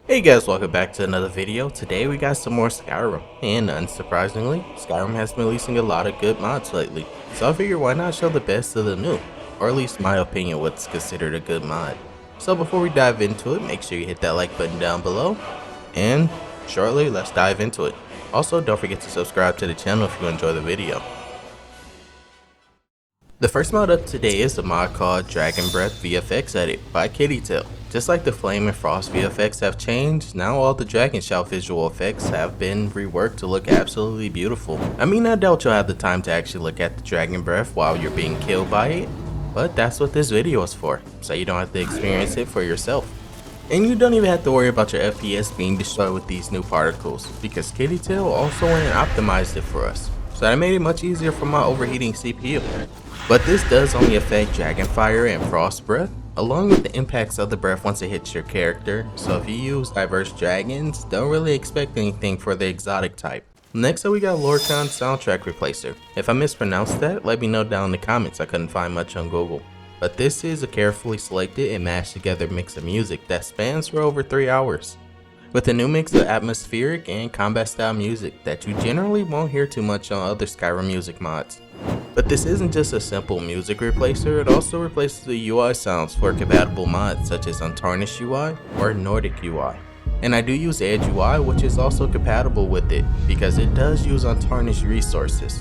Hey guys, welcome back to another video. Today we got some more Skyrim, and unsurprisingly, Skyrim has been releasing a lot of good mods lately. So I figured why not show the best of the new, or at least my opinion what's considered a good mod. So before we dive into it, make sure you hit that like button down below, and shortly let's dive into it. Also don't forget to subscribe to the channel if you enjoy the video. The first mod up today is a mod called Breath VFX Edit by KittyTail. Just like the Flame and Frost VFX have changed, now all the Dragon Shout visual effects have been reworked to look absolutely beautiful. I mean, I doubt you'll have the time to actually look at the Dragon Breath while you're being killed by it, but that's what this video is for, so you don't have to experience it for yourself. And you don't even have to worry about your FPS being destroyed with these new particles, because KittyTail also went and optimized it for us, so that made it much easier for my overheating CPU. But this does only affect Dragon Fire and Frost Breath, along with the impacts of the breath once it hits your character, so if you use diverse dragons, don't really expect anything for the exotic type. Next up we got Lorkhan Soundtrack Replacer. If I mispronounced that, let me know down in the comments, I couldn't find much on Google. But this is a carefully selected and mashed together mix of music that spans for over 3 hours, with a new mix of atmospheric and combat style music that you generally won't hear too much on other Skyrim music mods. But this isn't just a simple music replacer, it also replaces the UI sounds for compatible mods such as Untarnished UI or Nordic UI. And I do use Edge UI, which is also compatible with it because it does use Untarnished resources.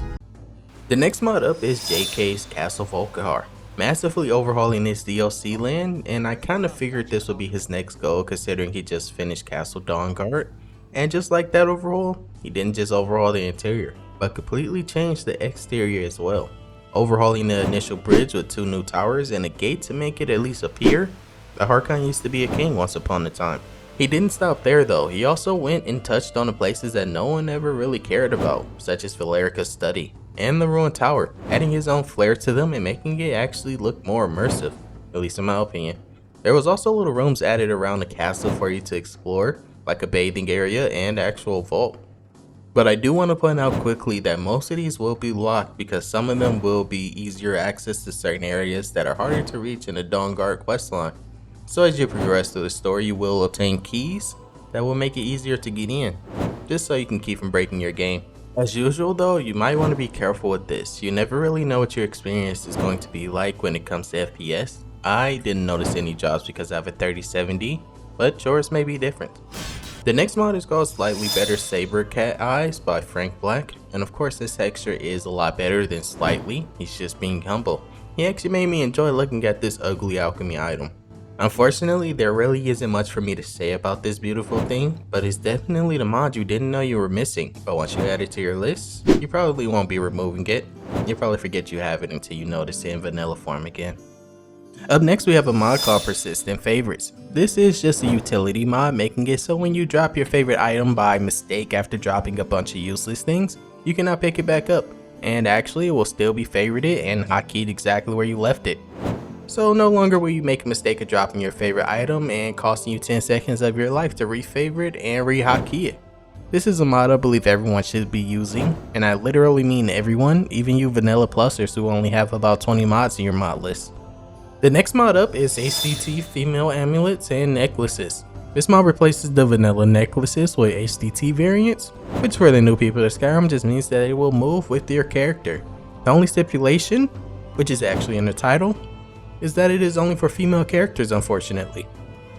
The next mod up is JK's Castle Volkihar, massively overhauling his DLC land, and I kinda figured this would be his next goal considering he just finished Castle Dawnguard. And just like that overhaul, he didn't just overhaul the interior, but completely changed the exterior as well, overhauling the initial bridge with 2 new towers and a gate to make it at least appear that Lorkhan used to be a king once upon a time. He didn't stop there though, he also went and touched on the places that no one ever really cared about, such as Valerica's study and the ruined tower, adding his own flair to them and making it actually look more immersive, at least in my opinion. There was also little rooms added around the castle for you to explore, like a bathing area and actual vault. But I do want to point out quickly that most of these will be locked because some of them will be easier access to certain areas that are harder to reach in the Dawnguard questline. So as you progress through the story, you will obtain keys that will make it easier to get in, just so you can keep from breaking your game. As usual though, you might want to be careful with this. You never really know what your experience is going to be like when it comes to FPS. I didn't notice any drops because I have a 3070, but yours may be different. The next mod is called Slightly Better Sabre Cat Eyes by Frank Black, and of course this texture is a lot better than slightly, he's just being humble. He actually made me enjoy looking at this ugly alchemy item. Unfortunately, there really isn't much for me to say about this beautiful thing, but it's definitely the mod you didn't know you were missing, but once you add it to your list, you probably won't be removing it. You'll probably forget you have it until you notice it in vanilla form again. Up next we have a mod called Persistent Favorites. This is just a utility mod, making it so when you drop your favorite item by mistake after dropping a bunch of useless things, you cannot pick it back up, and actually it will still be favorited and hotkeyed exactly where you left it. So no longer will you make a mistake of dropping your favorite item and costing you 10 seconds of your life to re-favorite and re-hotkey it. This is a mod I believe everyone should be using, and I literally mean everyone, even you vanilla plusers who only have about 20 mods in your mod list. The next mod up is HDT Female Amulets and Necklaces. This mod replaces the vanilla necklaces with HDT variants, which for the new people to Skyrim just means that it will move with your character. The only stipulation, which is actually in the title, is that it is only for female characters unfortunately.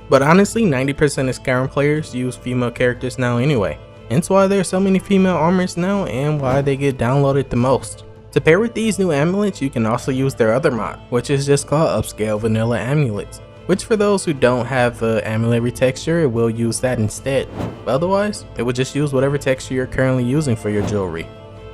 But honestly, 90% of Skyrim players use female characters now anyway, hence why there are so many female armors now and why they get downloaded the most. To pair with these new amulets, you can also use their other mod, which is just called Upscaled Vanilla Amulets, which for those who don't have the amulet retexture, it will use that instead. But otherwise, it will just use whatever texture you're currently using for your jewelry.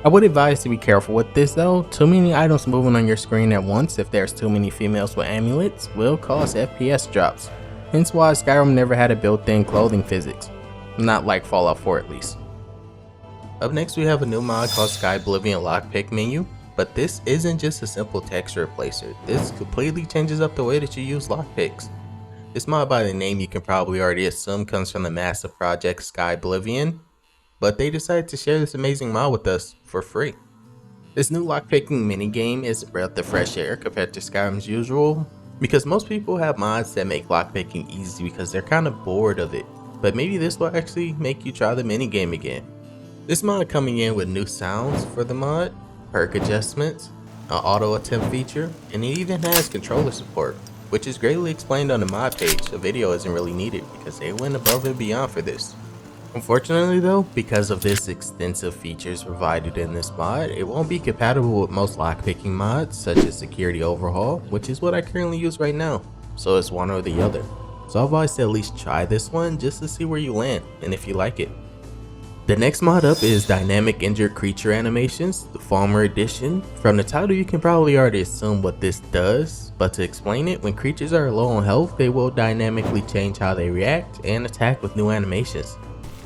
I would advise to be careful with this though. Too many items moving on your screen at once if there's too many females with amulets will cause FPS drops. Hence why Skyrim never had a built-in clothing physics. Not like Fallout 4 at least. Up next we have a new mod called Skyblivion Lockpick menu, but this isn't just a simple texture replacer. This completely changes up the way that you use lockpicks. This mod by the name you can probably already assume comes from the massive project Skyblivion, but they decided to share this amazing mod with us for free. This new lockpicking minigame is a breath of fresh air compared to Skyrim's usual, because most people have mods that make lockpicking easy because they're kind of bored of it. but maybe this will actually make you try the minigame again. This mod coming in with new sounds for the mod, perk adjustments, an auto attempt feature, and it even has controller support, which is greatly explained on the mod page. A video isn't really needed because they went above and beyond for this. Unfortunately though, because of this extensive features provided in this mod, it won't be compatible with most lockpicking mods such as Security Overhaul, which is what I currently use right now, so it's one or the other. So I'll advise to at least try this one just to see where you land and if you like it. The next mod up is Dynamic Injured Creature Animations, the Falmer edition. From the title you can probably already assume what this does, but to explain it, when creatures are low on health they will dynamically change how they react and attack with new animations.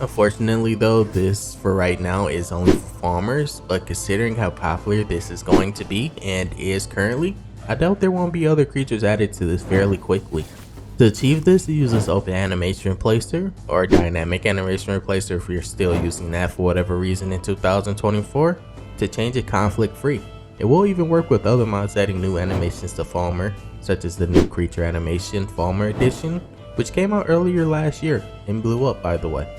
Unfortunately though, this for right now is only for Falmers, but considering how popular this is going to be and is currently, I doubt there won't be other creatures added to this fairly quickly. To achieve this, you use this Open Animation Replacer or Dynamic Animation Replacer if you're still using that for whatever reason in 2024 to change it conflict free. It will even work with other mods adding new animations to Falmer, such as the new Creature Animation Falmer edition, which came out earlier last year and blew up by the way.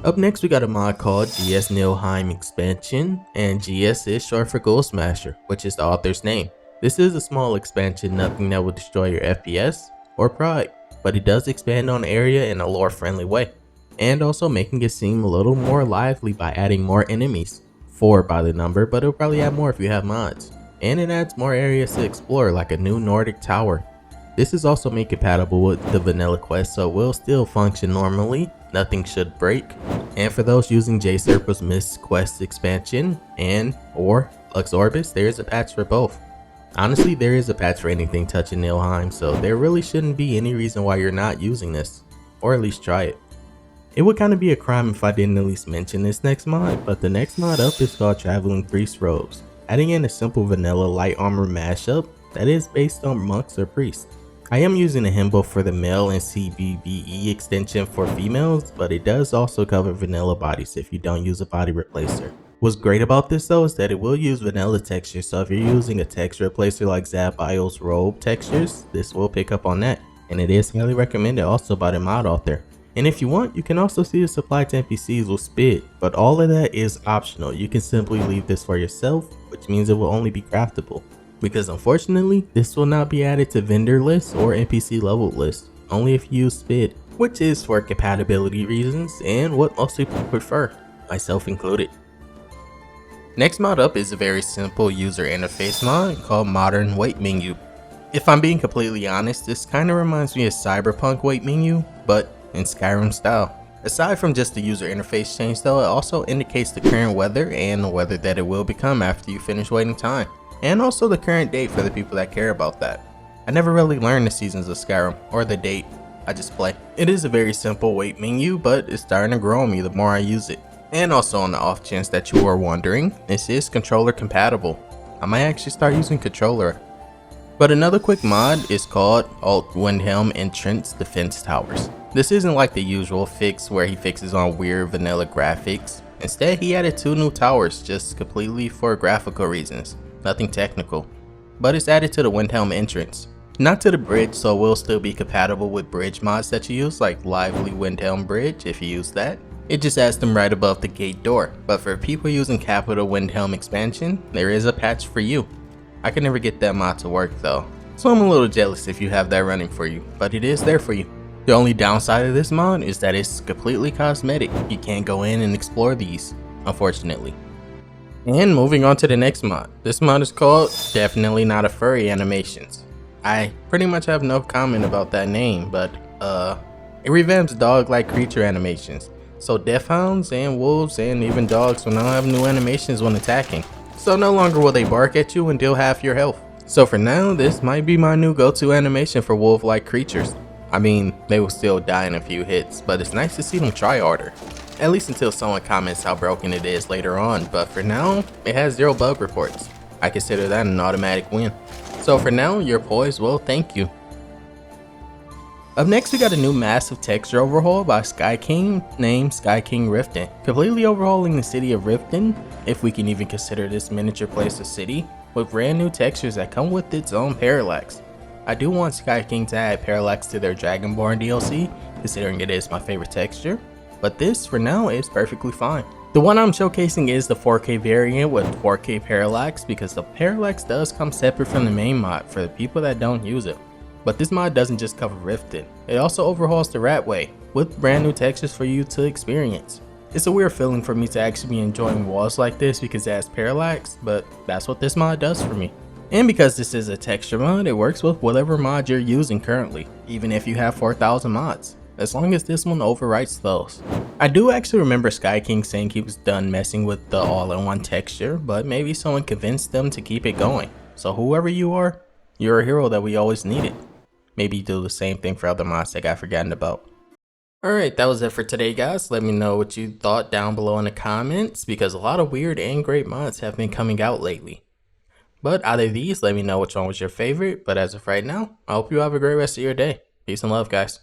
Up next we got a mod called GS Nilheim Expansion, and GS is short for Gold Smasher, which is the author's name. This is a small expansion, nothing that will destroy your FPS or pride, but it does expand on the area in a lore friendly way, and also making it seem a little more lively by adding more enemies. 4 by the number, but it'll probably add more if you have mods. And it adds more areas to explore like a new Nordic tower. This is also made compatible with the vanilla quest, so it will still function normally, nothing should break. And for those using J-Serpa's Mist Quest expansion and or Lux Orbis, there is a patch for both. Honestly, there is a patch for anything touching Nilheim, so there really shouldn't be any reason why you're not using this, or at least try it. It would kind of be a crime if I didn't at least mention this next mod, but the next mod up is called Traveling Priest Robes, adding in a simple vanilla light armor mashup that is based on monks or priests. I am using a HIMBO for the male and CBBE extension for females, but it does also cover vanilla bodies if you don't use a body replacer. What's great about this though is that it will use vanilla textures, so if you're using a texture replacer like Zabios robe textures, this will pick up on that, and it is highly recommended also by the mod author. And if you want, you can also see the supply to NPCs with Spit, but all of that is optional. You can simply leave this for yourself, which means it will only be craftable. Because unfortunately, this will not be added to vendor lists or NPC level lists, only if you use Spit, which is for compatibility reasons and what most people prefer, myself included. Next mod up is a very simple user interface mod called Modern Wait Menu. If I'm being completely honest, this kinda reminds me of Cyberpunk Wait Menu, but in Skyrim style. Aside from just the user interface change though, it also indicates the current weather and the weather that it will become after you finish waiting time. And also the current date for the people that care about that. I never really learned the seasons of Skyrim or the date, I just play. It is a very simple wait menu, but it's starting to grow on me the more I use it. And also on the off chance that you are wondering, this is controller compatible. I might actually start using controller. But another quick mod is called Alt Windhelm Entrance Defense Towers. This isn't like the usual fix where he fixes on weird vanilla graphics. Instead, he added 2 new towers just completely for graphical reasons. Nothing technical, but it's added to the Windhelm entrance, not to the bridge, so it will still be compatible with bridge mods that you use like Lively Windhelm Bridge if you use that. It just adds them right above the gate door, but for people using Capital Windhelm Expansion, there is a patch for you. I can never get that mod to work though, so I'm a little jealous if you have that running for you, but it is there for you. The only downside of this mod is that it's completely cosmetic. You can't go in and explore these, unfortunately. And moving on to the next mod. This mod is called Definitely Not a Furry Animations. I pretty much have no comment about that name, but it revamps dog-like creature animations. So death hounds and wolves and even dogs will now have new animations when attacking. So no longer will they bark at you and deal half your health. So for now, this might be my new go-to animation for wolf-like creatures. I mean, they will still die in a few hits, but it's nice to see them try harder. At least until someone comments how broken it is later on, but for now, it has 0 bug reports. I consider that an automatic win. So for now, your poise will thank you. Up next, we got a new massive texture overhaul by Skyking named Skyking Riften, completely overhauling the city of Riften, if we can even consider this miniature place a city, with brand new textures that come with its own parallax. I do want Skyking to add Parallax to their Dragonborn DLC, considering it is my favorite texture, but this for now is perfectly fine. The one I'm showcasing is the 4K variant with 4K Parallax, because the Parallax does come separate from the main mod for the people that don't use it. But this mod doesn't just cover Riften, it also overhauls the Ratway, with brand new textures for you to experience. It's a weird feeling for me to actually be enjoying walls like this because it has Parallax, but that's what this mod does for me. And because this is a texture mod, it works with whatever mod you're using currently, even if you have 4,000 mods, as long as this one overwrites those. I do actually remember Skyking saying he was done messing with the all-in-one texture, but maybe someone convinced them to keep it going. So whoever you are, you're a hero that we always needed. Maybe do the same thing for other mods that got forgotten about. Alright, that was it for today, guys. Let me know what you thought down below in the comments, because a lot of weird and great mods have been coming out lately. But out of these, let me know which one was your favorite. But as of right now, I hope you have a great rest of your day. Peace and love, guys.